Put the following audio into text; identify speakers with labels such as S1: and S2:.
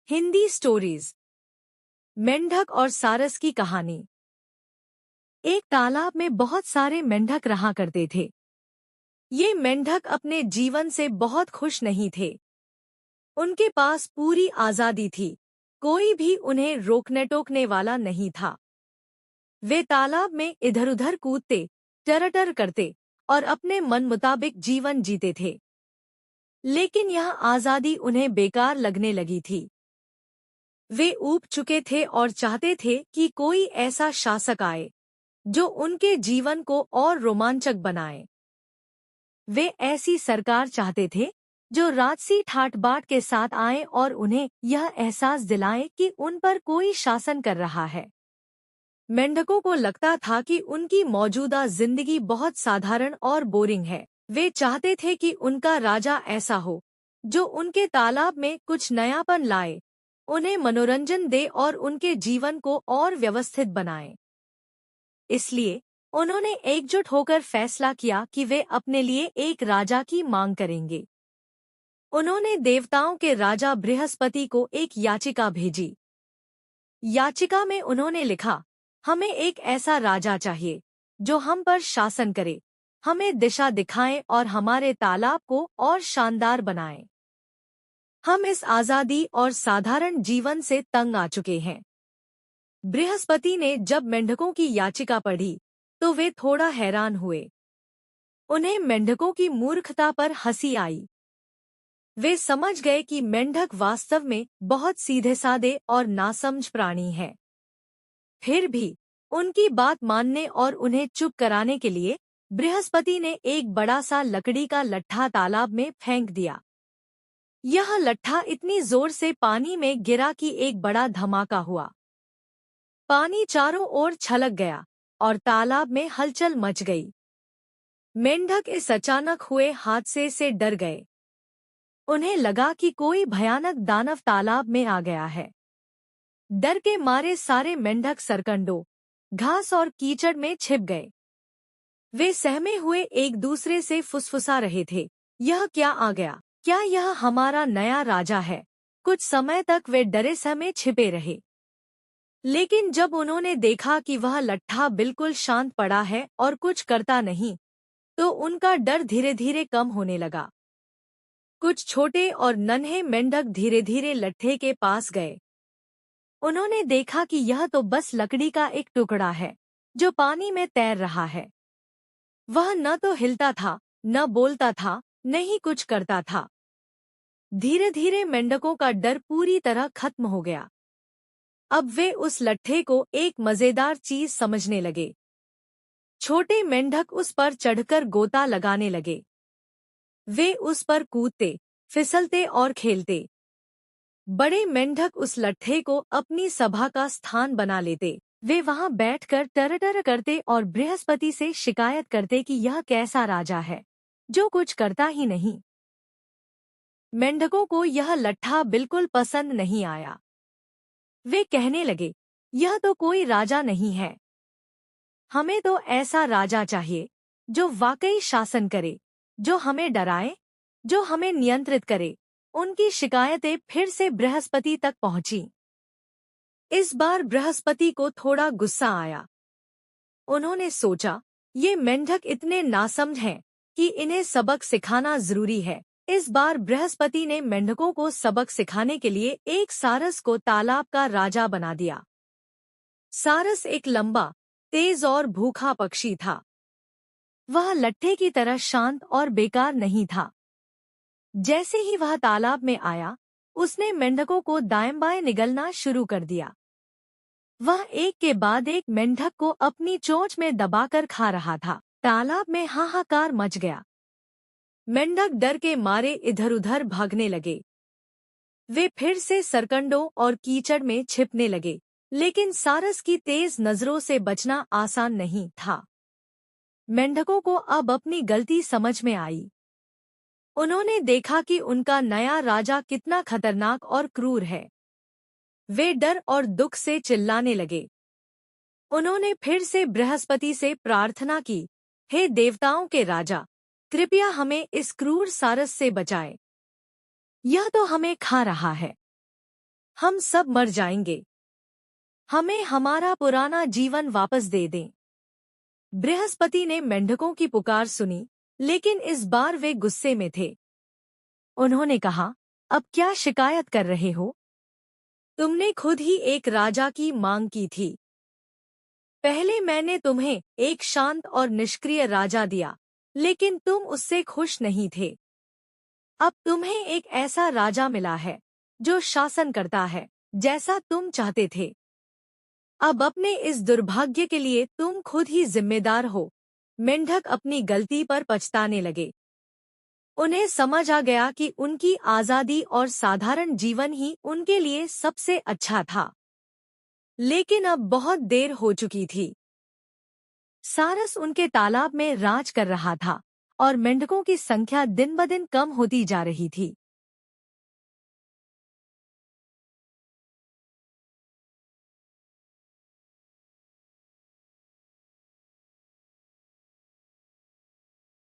S1: Hindi stories. मेंढक और सारस की कहानी। एक तालाब में बहुत सारे मेंढक रहा करते थे। ये मेंढक अपने जीवन से बहुत खुश नहीं थे। उनके पास पूरी आजादी थी, कोई भी उन्हें रोकने टोकने वाला नहीं था। वे तालाब में इधर-उधर कूदते, टरटर करते और अपने मन मुताबिक जीवन जीते थे। लेकिन यह आजादी उन्हें बेकार लगने लगी थी। वे ऊब चुके थे और चाहते थे कि कोई ऐसा शासक आए जो उनके जीवन को और रोमांचक बनाए। वे ऐसी सरकार चाहते थे जो राजसी ठाट-बाट के साथ आए और उन्हें यह एहसास दिलाए कि उन पर कोई शासन कर रहा है। मेंढकों को लगता था कि उनकी मौजूदा जिंदगी बहुत साधारण और बोरिंग है। वे चाहते थे कि उनका राजा ऐसा हो जो उनके तालाब में कुछ नयापन लाए, उन्हें मनोरंजन दे और उनके जीवन को और व्यवस्थित बनाए। इसलिए उन्होंने एकजुट होकर फैसला किया कि वे अपने लिए एक राजा की मांग करेंगे। उन्होंने देवताओं के राजा बृहस्पति को एक याचिका भेजी। याचिका में उन्होंने लिखा, हमें एक ऐसा राजा चाहिए जो हम पर शासन करे, हमें दिशा दिखाए और हमारे तालाब को और शानदार बनाए। हम इस आजादी और साधारण जीवन से तंग आ चुके हैं। बृहस्पति ने जब मेंढकों की याचिका पढ़ी तो वे थोड़ा हैरान हुए। उन्हें मेंढकों की मूर्खता पर हंसी आई। वे समझ गए कि मेंढक वास्तव में बहुत सीधे-साधे और नासमझ प्राणी हैं। फिर भी उनकी बात मानने और उन्हें चुप कराने के लिए बृहस्पति ने एक बड़ा सा लकड़ी का लट्ठा तालाब में फेंक दिया। यह लट्ठा इतनी जोर से पानी में गिरा कि एक बड़ा धमाका हुआ। पानी चारों ओर छलक गया और तालाब में हलचल मच गई। मेंढक इस अचानक हुए हादसे से डर गए। उन्हें लगा कि कोई भयानक दानव तालाब में आ गया है। डर के मारे सारे मेंढक सरकंडों, घास और कीचड़ में छिप गए। वे सहमे हुए एक दूसरे से फुसफुसा रहे थे, यह क्या आ गया? क्या यह हमारा नया राजा है? कुछ समय तक वे डरे सहमे छिपे रहे। लेकिन जब उन्होंने देखा कि वह लट्ठा बिल्कुल शांत पड़ा है और कुछ करता नहीं, तो उनका डर धीरे-धीरे कम होने लगा। कुछ छोटे और नन्हे मेंढक धीरे-धीरे लट्ठे के पास गए। उन्होंने देखा कि यह तो बस लकड़ी का एक टुकड़ा है जो पानी में तैर रहा है। वह न तो हिलता था, न बोलता था, न ही कुछ करता था। धीरे-धीरे मेंढकों का डर पूरी तरह खत्म हो गया। अब वे उस लट्ठे को एक मजेदार चीज समझने लगे। छोटे मेंढक उस पर चढ़कर गोता लगाने लगे। वे उस पर कूदते, फिसलते और खेलते। बड़े मेंढक उस लट्ठे को अपनी सभा का स्थान बना लेते। वे वहां बैठकर टरटर करते और बृहस्पति से शिकायत करते कि यह कैसा राजा है जो कुछ करता ही नहीं। मेंढकों को यह लट्ठा बिल्कुल पसंद नहीं आया। वे कहने लगे, यह तो कोई राजा नहीं है। हमें तो ऐसा राजा चाहिए जो वाकई शासन करे, जो हमें डराए, जो हमें नियंत्रित करे। उनकी शिकायतें फिर से बृहस्पति तक पहुंची। इस बार बृहस्पति को थोड़ा गुस्सा आया। उन्होंने सोचा, ये मेंढक इतने नासमझ हैं कि इन्हें सबक सिखाना जरूरी है। इस बार बृहस्पति ने मेंढकों को सबक सिखाने के लिए एक सारस को तालाब का राजा बना दिया। सारस एक लंबा, तेज और भूखा पक्षी था। वह लट्ठे की तरह शांत और बेकार नहीं था। जैसे ही वह तालाब में आया, उसने मेंढकों को दाएं-बाएं निगलना शुरू कर दिया। वह एक के बाद एक मेंढक को अपनी चोंच में दबाकर खा रहा था। तालाब में हाहाकार मच गया। मेंढक डर के मारे इधर-उधर भागने लगे। वे फिर से सरकंडों और कीचड़ में छिपने लगे, लेकिन सारस की तेज नजरों से बचना आसान नहीं था। मेंढकों को अब अपनी गलती समझ में आई। उन्होंने देखा कि उनका नया राजा कितना खतरनाक और क्रूर है। वे डर और दुख से चिल्लाने लगे। उन्होंने फिर से बृहस्पति से प्रार्थना की, हे देवताओं के राजा, कृपया हमें इस क्रूर सारस से बचाएं। यह तो हमें खा रहा है। हम सब मर जाएंगे। हमें हमारा पुराना जीवन वापस दे दें। बृहस्पति ने मेंढकों की पुकार सुनी, लेकिन इस बार वे गुस्से में थे। उन्होंने कहा, अब क्या शिकायत कर रहे हो? तुमने खुद ही एक राजा की मांग की थी। पहले मैंने तुम्हें एक शांत और निष्क्रिय राजा दिया, लेकिन तुम उससे खुश नहीं थे। अब तुम्हें एक ऐसा राजा मिला है जो शासन करता है जैसा तुम चाहते थे। अब अपने इस दुर्भाग्य के लिए तुम खुद ही जिम्मेदार हो। मेंढक अपनी गलती पर पछताने लगे। उन्हें समझ आ गया कि उनकी आज़ादी और साधारण जीवन ही उनके लिए सबसे अच्छा था। लेकिन अब बहुत देर हो चुकी थी। सारस उनके तालाब में राज कर रहा था और मेंढकों की संख्या दिन ब दिन कम होती जा रही थी।